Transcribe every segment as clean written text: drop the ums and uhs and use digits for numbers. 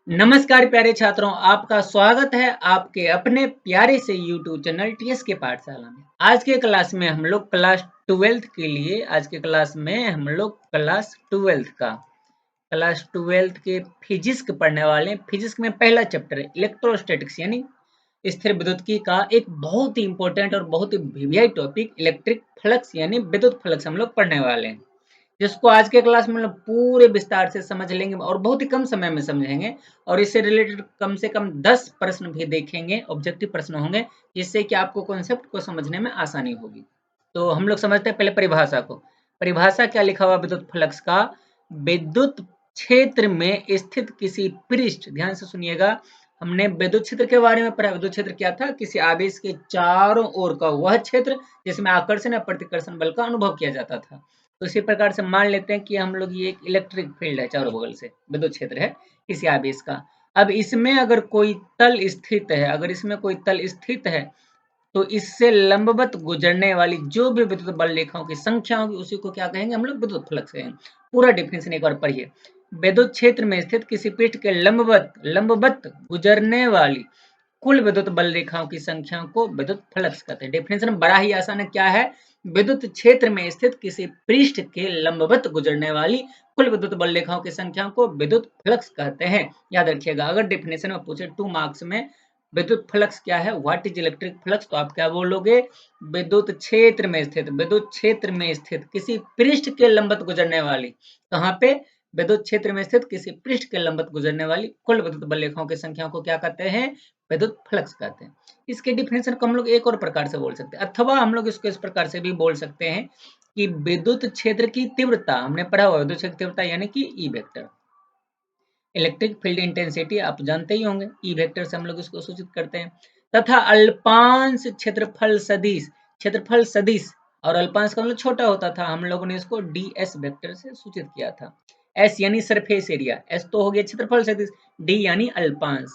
नमस्कार प्यारे छात्रों, आपका स्वागत है आपके अपने प्यारे से YouTube चैनल टीएस के पाठशाला में। आज के क्लास में हम लोग क्लास 12th के लिए आज के क्लास में हम लोग क्लास 12th के फिजिक्स के पढ़ने वाले हैं। फिजिक्स में पहला चैप्टर है इलेक्ट्रोस्टैटिक्स यानी स्थिर विद्युत्की का एक बहुत ही इंपॉर्टेंट और बहुत ही वीवीआई टॉपिक इलेक्ट्रिक फ्लक्स यानी विद्युत फ्लक्स हम लोग पढ़ने वाले हैं, जिसको आज के क्लास में लोग पूरे विस्तार से समझ लेंगे और बहुत ही कम समय में समझेंगे। और इससे रिलेटेड कम से कम 10 प्रश्न भी देखेंगे, ऑब्जेक्टिव प्रश्न होंगे, जिससे कि आपको कॉन्सेप्ट को समझने में आसानी होगी। तो हम लोग समझते हैं पहले परिभाषा को। परिभाषा क्या लिखा हुआ विद्युत फ्लक्स का? विद्युत क्षेत्र में स्थित किसी पृष्ठ, ध्यान से सुनिएगा, हमने विद्युत क्षेत्र के बारे में पढ़ा। विद्युत क्षेत्र क्या था? किसी आवेश के चारों ओर का वह क्षेत्र जिसमें आकर्षण या प्रतिकर्षण बल का अनुभव किया जाता था। तो इसी प्रकार से मान लेते हैं कि हम लोग ये एक इलेक्ट्रिक फील्ड है, चारों बगल से विद्युत क्षेत्र है किसी आवेश का। अब इसमें अगर कोई तल स्थित है, तो इससे लंबवत गुजरने वाली जो भी विद्युत बल रेखाओं की संख्या होगी उसी को क्या कहेंगे? हम लोग विद्युत फ्लक्स कहेंगे। पूरा डिफिनेशन एक बार पढ़िए। विद्युत क्षेत्र में स्थित किसी पृष्ठ के लंबवत गुजरने वाली कुल विद्युत बल रेखाओं की संख्या को विद्युत फ्लक्स कहते हैं। डेफिनेशन बड़ा ही आसान है, क्या है? विद्युत क्षेत्र में स्थित किसी पृष्ठ के लंबवत गुजरने वाली कुल विद्युत बल रेखाओं की संख्या को विद्युत फ्लक्स कहते हैं। याद रखिएगा, अगर डेफिनेशन में पूछे 2 मार्क्स में विद्युत फ्लक्स क्या है, व्हाट इज इलेक्ट्रिक फ्लक्स, तो आप क्या बोलोगे? विद्युत क्षेत्र में स्थित किसी पृष्ठ के लंबवत गुजरने वाली, कहाँ पे? विद्युत क्षेत्र में स्थित किसी पृष्ठ के लंबवत गुजरने वाली कुल विद्युत बल रेखाओं की संख्या को क्या कहते हैं? विद्युत फ्लक्स कहते हैं। इसके डिफिनेशन को हम लोग एक और प्रकार से बोल सकते हैं, अथवा हम लोग इसको इस प्रकार से भी बोल सकते हैं कि विद्युत क्षेत्र की तीव्रता, हमने पढ़ा हुआ विद्युत क्षेत्र की तीव्रता यानी कि E vector, electric field intensity आप जानते ही होंगे, ई वेक्टर से हम लोग इसको सूचित करते हैं। तथा अल्पांश क्षेत्रफल सदिश, और अल्पांश का मतलब छोटा होता था, हम लोगों ने इसको ds वेक्टर से सूचित किया था। s यानी सरफेस एरिया, s तो हो गया क्षेत्रफल सदिश, d यानी अल्पांश।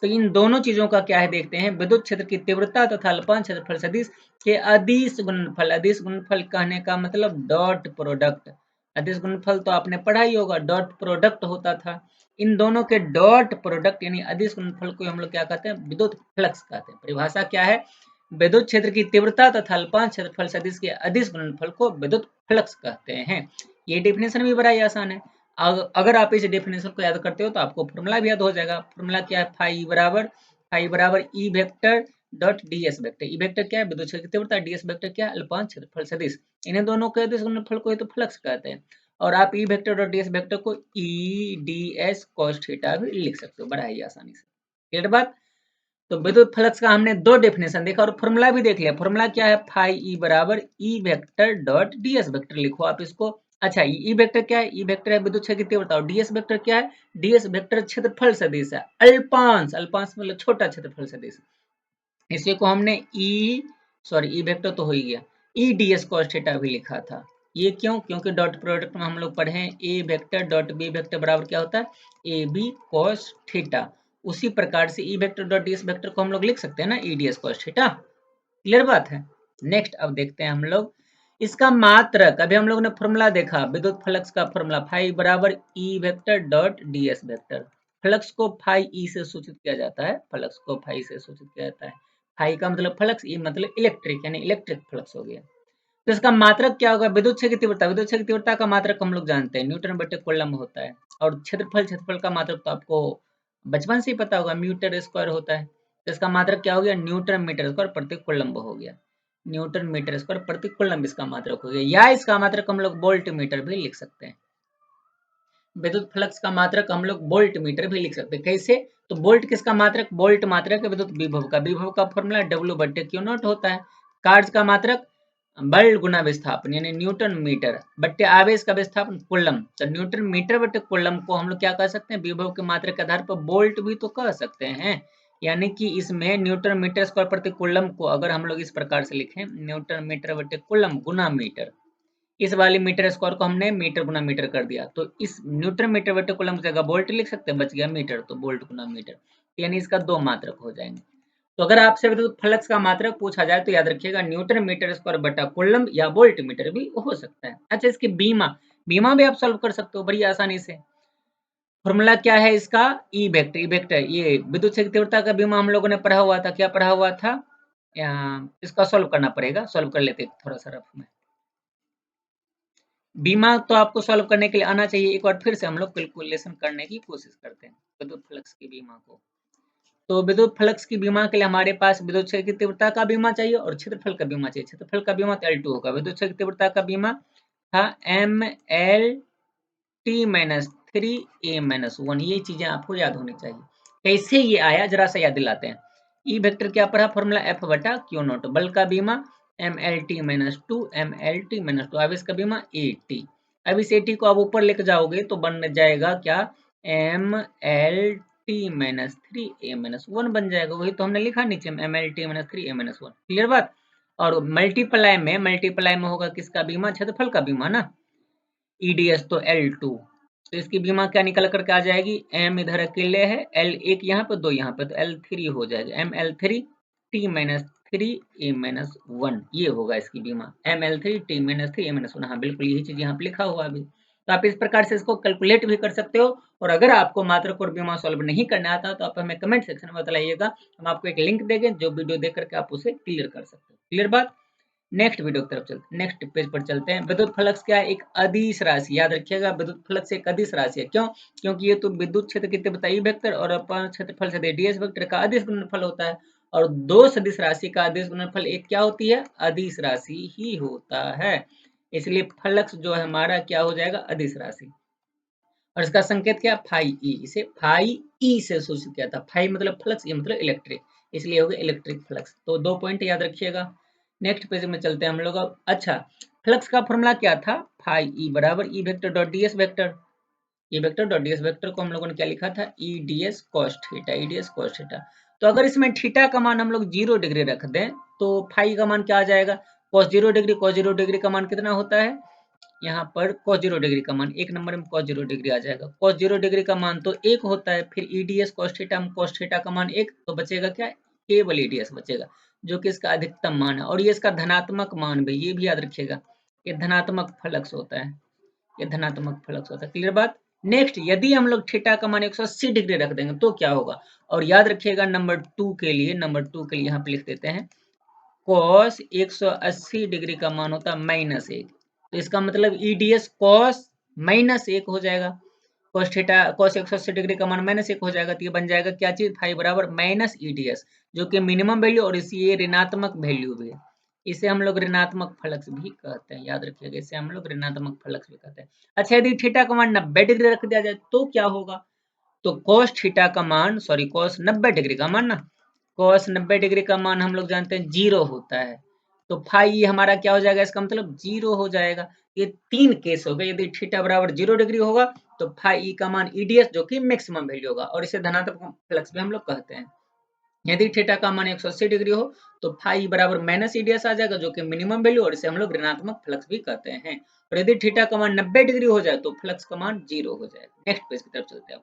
तो इन दोनों चीजों का क्या है देखते हैं। विद्युत क्षेत्र की तीव्रता तथा अल्पांश क्षेत्रफल सदिश के अदिश गुणनफल कहने का मतलब डॉट प्रोडक्ट। अदिश गुणनफल तो आपने पढ़ा ही होगा, डॉट प्रोडक्ट होता था। इन दोनों के डॉट प्रोडक्ट यानी अदिश गुणनफल को हम लोग क्या कहते हैं? विद्युत फ्लक्स कहते हैं। परिभाषा क्या है? विद्युत क्षेत्र की तीव्रता तथा अल्पांश क्षेत्रफल सदिश के अदिश गुणनफल को विद्युत फ्लक्स कहते हैं। ये डेफिनेशन भी बड़ा ही आसान है। अगर आप इस डेफिनेशन को याद करते हो तो आपको फॉर्मूला भी याद हो जाएगा। फॉर्मूला क्या है? फाई बराबर ई vector dot ds vector. E vector क्या है? विद्युत क्षेत्र की तीव्रता, ds वेक्टर क्या है? अल्पांश क्षेत्रफल सदिश। इन्हें दोनों के अदिश गुणनफल को ही तो फ्लक्स कहते हैं। और आप ई वेक्टर डॉट ds वेक्टर को ई ds cos थीटा भी लिख सकते हो बड़ा ही आसानी से। क्लियर बात? तो विद्युत फ्लक्स का हमने दो डेफिनेशन देखा और फॉर्मूला भी देख लिया। फॉर्मूला क्या है? फाई ई बराबर ई वेक्टर डॉट ds वेक्टर लिखो आप इसको। अच्छा, ई वेक्टर क्या है? ई वेक्टर है विद्युत क्षेत्र की तीव्रता, और ds वेक्टर क्या है? ds वेक्टर क्षेत्रफल सदिश है। अल्पांश मतलब छोटा क्षेत्रफल सदिश। इसी को हमने ई वेक्टर तो हो ही गया, ई ds cos थीटा भी लिखा था। ये क्यों? क्योंकि डॉट प्रोडक्ट में हम लोग पढ़े हैं A vector dot B vector बराबर क्या होता है? A B cos theta. उसी प्रकार से E vector dot ds vector को हम लोग लिख सकते हैं ना, E ds cos theta. Clear बात है? नेक्स्ट अब देखते हैं हम लोग इसका मात्रक। अभी हम लोग ने फॉर्मूला देखा विद्युत फ्लक्स का फॉर्मूला, फाई बराबर ई vector dot ds vector. Flux को फाई ई से सूचित किया जाता है, फ्लक्स को फाई से सूचित किया जाता है। फाई का मतलब फ्लक्स, ई मतलब इलेक्ट्रिक यानी इलेक्ट्रिक फ्लक्स हो गया। तो इसका मात्रक क्या होगा? विद्युत क्षेत्र की तीव्रता, विद्युत क्षेत्र की तीव्रता का मात्रक हम लोग जानते हैं न्यूटन बटे कूलम होता है। और क्षेत्रफल का मात्रक तो आपको बचपन से ही पता होगा, मीटर स्क्वायर होता है। तो इसका मात्रक क्या हो गया? न्यूटन मीटर स्क्वायर प्रति कूलम्ब हो गया। न्यूटन मीटर स्क्वायर प्रति कूलम्ब इसका मात्रक हो गया, या इसका मात्रक हम लोग वोल्ट मीटर भी लिख सकते हैं। विद्युत फ्लक्स का मात्रक हम लोग वोल्ट मीटर भी लिख सकते हैं। कैसे? तो वोल्ट किसका मात्रक? वोल्ट मात्रक है विद्युत विभव का। विभव का फॉर्मूला W बटे Q नॉट होता है। कार्य का मात्रक बल गुना विस्थापन यानी न्यूटन मीटर बट्टे आवेश का विस्थापन कूलम। तो न्यूटन मीटर बट्टे कूलम को हम लोग क्या कह सकते हैं? विभव के मात्रक के आधार पर वोल्ट भी तो कह सकते हैं। यानी कि इसमें न्यूटन मीटर स्क्वायर प्रति कूलम को अगर हम लोग इस प्रकार से लिखें, न्यूटन मीटर बट्टे कूलम गुना मीटर, इस वाली मीटर स्क्वायर को हमने मीटर गुना मीटर कर दिया, तो इस न्यूटन मीटर बटे कूलम की जगह वोल्ट लिख सकते हैं, बच गया मीटर, तो वोल्ट गुना मीटर, यानी इसका दो मात्रक हो जाएंगे। तो अगर आपसे विद्युत फ्लक्स का मात्रक पूछा जाए तो याद रखिएगा न्यूटन मीटर स्क्वायर बटा कूलम या वोल्ट मीटर भी हो सकता है। अच्छा, इसकी बीमा भी आप सॉल्व कर सकते हो बड़ी आसानी से। फॉर्मूला क्या है इसका, ई वेक्टर, ई वेक्टर ये विद्युत क्षेत्र की तीव्रता का बीमा हम लोगों ने पढ़ा हुआ था, क्या पढ़ा हुआ था, इसका सॉल्व करना पड़ेगा, सॉल्व कर लेते थोड़ा सा रफ में। बीमा तो आपको सॉल्व करने के लिए आना चाहिए, एक बार फिर से हम लोग कैलकुलेशन करने की कोशिश करते हैं विद्युत फ्लक्स की बीमा को। तो विद्युत फ्लक्स की बीमा के लिए हमारे पास विद्युत क्षेत्र की तीव्रता का बीमा चाहिए और क्षेत्रफल का बीमा चाहिए। क्षेत्रफल का बीमा तो L2 होगा, विद्युत क्षेत्र की तीव्रता का बीमा था ML_T-3A-1, ये चीजें आपको याद होनी चाहिए। कैसे ये आया जरा सा याद दिलाते हैं। ई वेक्टर क्या पढ़ा, फॉर्मूला F/Q0, बल का बीमा MLT-2 MLT-2, अब इसका बीमा AT। अब इस AT को आप ऊपर लेके जाओगे तो बन जाएगा क्या, MLT-3A-1 बन जाएगा, वही तो हमने लिखा नीचे में MLT-3A-1, क्लियर बात। और मल्टीप्लाई में होगा किसका बीमा, क्षेत्रफल का बीमा ना, EDS तो L2, तो इसकी बीमा क्या निकल करके आ जाएगी, M इधर अकेले है, L एक यहाँ पे, दो यहाँ पे, तो L3 हो जाएगा, ML3T-3A-1, ये होगा इसकी बीमा, ML3T-3A-1। हाँ बिल्कुल यही चीज यहाँ पे लिखा हुआ अभी। तो आप इस प्रकार से इसको कैलकुलेट भी कर सकते हो, और अगर आपको मात्रक और बीमा सॉल्व नहीं करना आता तो आप हमें कमेंट सेक्शन में बताइएगा, हम आपको एक लिंक देंगे, जो वीडियो देख करके आप उसे क्लियर कर सकते हो, क्लियर बात। नेक्स्ट वीडियो की तरफ चलते, नेक्स्ट पेज पर चलते हैं। विद्युत फ्लक्स क्या है, एक अदिश राशि, याद रखिएगा विद्युत फ्लक्स एक अदिश राशि है। क्यों, क्योंकि ये तो विद्युत क्षेत्र की तीव्रता ई वेक्टर और अपन क्षेत्रफल से ds वेक्टर का अदिश गुणनफल होता है, और दो सदिश राशि का अदिश गुणनफल एक क्या होती है, अदिश राशि ही होता है, इसलिए फ्लक्स जो है हमारा क्या हो जाएगा, अदिश राशि। और इसका संकेत क्या, फाई ई, इसे फाई ई से सूचित किया था, फाई मतलब फ्लक्स, ये मतलब इलेक्ट्रिक, इसलिए हो गया इलेक्ट्रिक फ्लक्स। तो दो पॉइंट याद रखिएगा। नेक्स्ट पेज में चलते हैं हम लोग अब। अच्छा, फ्लक्स का फॉर्मूला क्या था, फाई ई बराबर ई वेक्टर डॉट ds वेक्टर, ई वेक्टर डॉट ds वेक्टर को हम लोगों ने क्या लिखा था, ई ds cos थीटा, ई ds cos थीटा। तो अगर इसमें थीटा का मान हम लोग 0 डिग्री रख दें तो फाई का मान क्या आ जाएगा, cos 0 डिग्री, cos 0 डिग्री का मान कितना होता है, यहाँ पर cos 0 डिग्री का मान एक नंबर में cos 0 डिग्री आ जाएगा, cos 0 डिग्री का मान तो एक होता है, फिर eds cos थीटा में cos थीटा का मान एक, तो बचेगा क्या, केवल eds बचेगा, जो कि इसका अधिकतम मान है, और ये इसका धनात्मक मान भी, ये भी याद रखिएगा, ये धनात्मक फ्लक्स होता है, ये धनात्मक फ्लक्स होता है, क्लियर बात। नेक्स्ट, यदि हम लोग थीटा का मान 180 डिग्री रख देंगे तो क्या होगा, और याद रखिएगा नंबर 2 के लिए यहाँ पे लिख देते हैं, cos 180 डिग्री का मान होता है -1, तो इसका मतलब EDS cos -1 हो जाएगा, cos थीटा cos 180 डिग्री का मान -1 हो जाएगा, तो ये बन जाएगा क्या चीज, फाई बराबर माइनस EDS, जो कि मिनिमम वैल्यू और इसी ये ऋणात्मक वैल्यू भी है, इसे हम लोग ऋणात्मक फ्लक्स भी कहते हैं, याद रखिएगा, इसे हम लोग ऋणात्मक फ्लक्स भी कहते हैं। अच्छा, यदि थीटा का मान 90 डिग्री रख दिया जाए तो क्या होगा, तो cos थीटा का मान, सॉरी cos 90 डिग्री का मान ना, cos 90 डिग्री का मान हम लोग जानते हैं 0 होता है, तो फाई हमारा क्या हो जाएगा, इसका मतलब 0 हो जाएगा। ये तीन केस हो गए, यदि थीटा बराबर 0 डिग्री होगा तो फाई का मान EDS जो कि मैक्सिमम वैल्यू होगा, और इसे धनात्मक फ्लक्स भी हम लोग कहते हैं। यदि थीटा का मान 180 डिग्री हो तो फाई बराबर माइनस EDS आ जाएगा, जो कि मिनिमम वैल्यू, और इसे हम लोग ऋणात्मक फ्लक्स भी कहते हैं। और यदि थीटा का मान 90 डिग्री हो जाए तो फ्लक्स का मान 0 हो जाएगा। नेक्स्ट पेज की तरफ चलते हैं।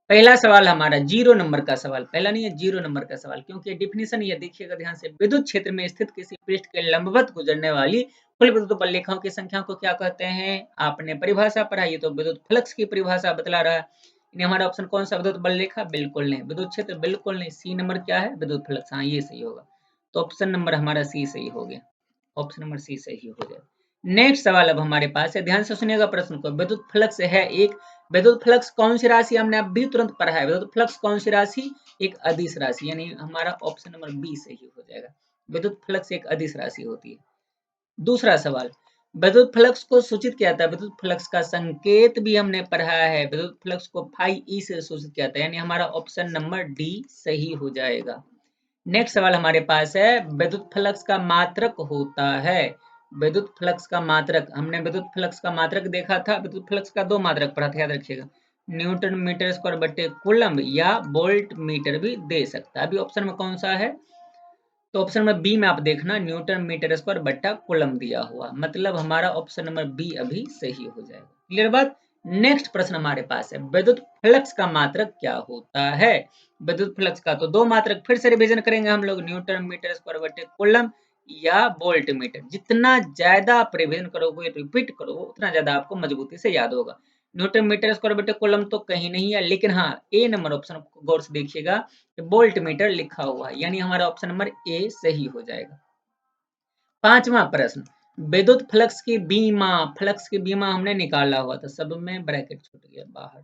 पहला सवाल हमारा 0 नंबर का सवाल, पहला नहीं है 0 नंबर का सवाल, क्योंकि डिफिनीशन ये देखिएगा ध्यान से, विद्युत क्षेत्र में स्थित किसी पृष्ठ के लंबवत गुजरने वाली कुल विद्युत बल रेखाओं की संख्या को क्या कहते हैं, आपने परिभाषा पढ़ा, ये तो विद्युत फ्लक्स की परिभाषा बतला रहा है। हमारा ऑप्शन कौन सा, विद्युत बल रेखा, बिल्कुल नहीं, विद्युत क्षेत्र बिल्कुल नहीं, सी नंबर क्या है, विद्युत फ्लक्स, हाँ ये सही होगा, तो ऑप्शन नंबर हमारा सी सही हो गया, ऑप्शन नंबर सी सही हो जाए। नेक्स्ट सवाल अब हमारे पास है, ध्यान से सुनिएगा प्रश्न को, विद्युत फ्लक्स है एक, विद्युत फ्लक्स कौन सी राशि, हमने अभी तुरंत पढ़ा है, विद्युत फ्लक्स कौन सी राशि, एक अदिश राशि, यानी हमारा ऑप्शन नंबर बी सही हो जाएगा, विद्युत फ्लक्स एक अदिश राशि होती है। दूसरा सवाल, विद्युत फ्लक्स को सूचित किया था, विद्युत फ्लक्स का संकेत भी हमने पढ़ा है, विद्युत फ्लक्स को फाई ई से सूचित किया था, यानी हमारा ऑप्शन नंबर डी सही हो जाएगा। नेक्स्ट सवाल हमारे पास है, विद्युत फ्लक्स का मात्रक होता है, विद्युत फ्लक्स का मात्रक, हमने विद्युत फ्लक्स का मात्रक देखा था, विद्युत फ्लक्स का दो मात्रक पढ़ा था, याद रखिएगा, न्यूटन मीटर स्क्वायर बटे कूलम या वोल्ट मीटर भी दे सकता है। अभी ऑप्शन में कौन सा है, तो ऑप्शन नंबर बी में आप देखना, न्यूटन मीटर स्क्वायर बट्टा कूलम दिया हुआ, मतलब हमारा ऑप्शन नंबर बी अभी सही हो जाएगा, क्लियर बात। नेक्स्ट प्रश्न हमारे पास है, विद्युत फ्लक्स का मात्रक क्या होता है, विद्युत फ्लक्स का तो दो मात्रक फिर से रिवीजन करेंगे हम लोग, न्यूटन मीटर स्क्वायर बटे कूलम या वोल्ट मीटर, जितना ज्यादा आप रिवीजन करोगे, रिपीट करोगे, उतना ज्यादा आपको मजबूती से याद होगा। न्यूटन मीटर स्क्वायर बटे कूलम तो कहीं नहीं है, लेकिन हाँ ए नंबर ऑप्शन गौर से देखिएगा, वोल्ट मीटर लिखा हुआ है, यानी हमारा ऑप्शन नंबर ए सही हो जाएगा। पांचवा प्रश्न, विद्युत फ्लक्स की बीमा हमने निकाला हुआ था, सब में ब्रैकेट छूट गया बाहर।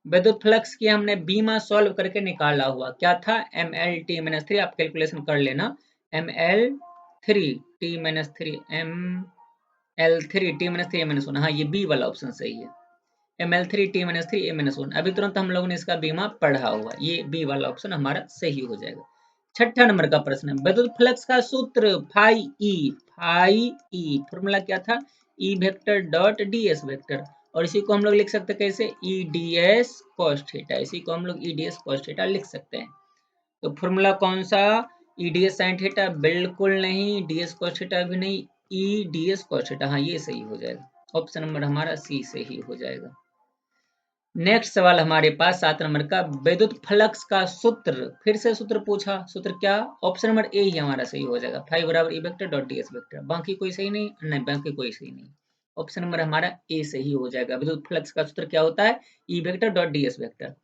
विद्युत फ्लक्स की हमने बीमा सॉल्व करके निकाला हुआ, क्या था, ml t-3, आप कैलकुलेशन कर लेना, ml3 ml3 t-3 हाँ ये बी वाला ऑप्शन सही है, ml3 t-3 अभी तुरंत हम लोगों ने इसका बीमा पढ़ा हुआ, ये बी वाला ऑप्शन हमारा सही हो जाएगा। छठा नंबर का प्रश्न है, विद्युत फ्लक्स का सूत्र फाई ई फॉर्मूला क्या था, ई vector dot D S vector, और इसी को हम लोग लिख सकते हैं कैसे, E D S cos theta, इसी को हम लोग E D S cos theta लिख सकते हैं। तो फॉर्मूला कौन सा, E D S sine theta, बिल्कुल नहीं, डी एस कॉस थीटा भी नहीं, E D S cos theta, हाँ ये सही हो जाएगा, ऑप्शन नंबर हमारा सी सही हो जाएगा। नेक्स्ट सवाल हमारे पास 7 नंबर का, विद्युत फ्लक्स का सूत्र, फिर से सूत्र पूछा, सूत्र क्या, ऑप्शन नंबर ए ही हमारा सही हो जाएगा, फाई बराबर ई vector dot D S vector, बाकी कोई सही नहीं, बाकी कोई सही नहीं, ऑप्शन नंबर हमारा ए सही हो जाएगा। विद्युत फ्लक्स का सूत्र क्या होता है, ई vector dot D S vector.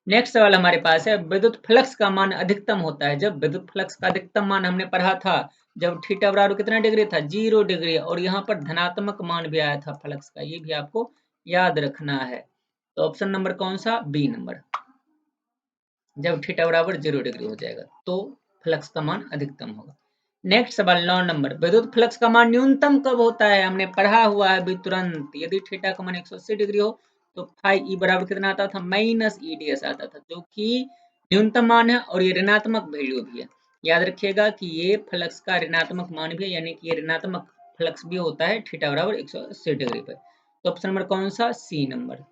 Next सवाल हमारे पास है, विद्युत फ्लक्स का मान अधिकतम होता है जब, विद्युत फ्लक्स का अधिकतम मान हमने पढ़ा था जब थीटा बराबर कितना डिग्री था, 0 डिग्री, और यहाँ पर धनात्मक मान भी आया था फ्लक्स का, ये भी आपको याद रखना है। तो ऑप्शन नंबर कौन सा, बी नंबर, जब थीटा बराबर 0 डिग्री हो जाएगा तो फ्लक्स का मान अधिकतम होगा। नेक्स्ट सवाल 9 नंबर, विद्युत फ्लक्स का मान न्यूनतम कब होता है, हमने पढ़ा हुआ है अभी तुरंत, यदि थीटा का मान 180 डिग्री हो तो फाई ई बराबर कितना आता था, माइनस ई डी एस आता था, जो कि न्यूनतम मान है और ये ऋणात्मक वैल्यू भी है। याद रखिएगा कि ये फ्लक्स का ऋणात्मक मान भी है, यानी कि ये ऋणात्मक फ्लक्स भी होता है थीटा बराबर 180 डिग्री पर। तो ऑप्शन नंबर कौन सा, सी नंबर,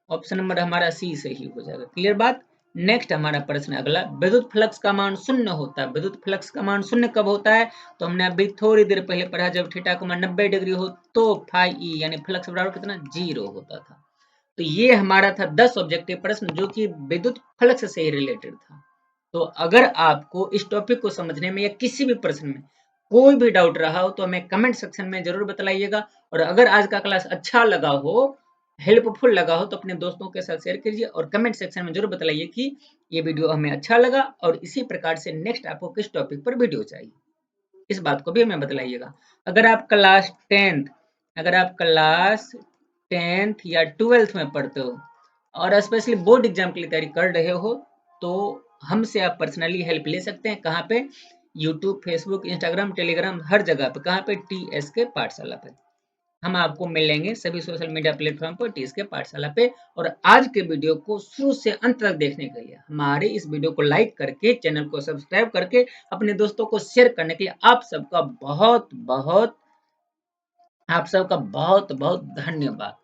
ऑप्शन नंबर हमारा सी सही हो जाएगा। क्लियर बात। नेक्स्ट हमारा प्रश्न अगला, विद्युत फ्लक्स का मान शून्य होता है, विद्युत फ्लक्स का मान शून्य कब होता है, तो हमने अभी थोड़ी देर पहले पढ़ा, जब थीटा का मान 90 डिग्री हो तो फाई ई यानी फ्लक्स बराबर कितना, 0 होता था। तो ये हमारा था 10 ऑब्जेक्टिव प्रश्न जो कि विद्युत फ्लक्स से ही रिलेटेड था। तो अगर आपको इस टॉपिक को समझने में या किसी भी प्रश्न में कोई भी डाउट रहा हो तो हमें कमेंट सेक्शन में जरूर बताइएगा, और अगर आज का क्लास अच्छा लगा हो, हेल्पफुल लगा हो, तो अपने दोस्तों के साथ शेयर कीजिए और कमेंट सेक्शन में जरूर बताइए कि ये वीडियो हमें अच्छा लगा और इसी प्रकार से नेक्स्ट आपको किस टॉपिक पर वीडियो चाहिए, इस बात को भी हमें बताइएगा। अगर आप क्लास 10th अगर आप क्लास 10th या 12th में पढ़ते हो और स्पेशली बोर्ड एग्जाम के लिए तैयारी कर रहे हो तो हमसे आप पर्सनली हेल्प ले सकते हैं। कहाँ पे, यूट्यूब, फेसबुक, इंस्टाग्राम, टेलीग्राम, हर जगह पे। कहाँ पे, टीएस के पाठशाला पे हम आपको मिलेंगे, सभी सोशल मीडिया प्लेटफॉर्म पर टीएस के पाठशाला पे। और आज के वीडियो को शुरू से अंत तक देखने के लिए हमारे इस वीडियो को लाइक करके, चैनल को सब्सक्राइब करके अपने दोस्तों को शेयर करने के लिए आप सबका बहुत बहुत धन्यवाद।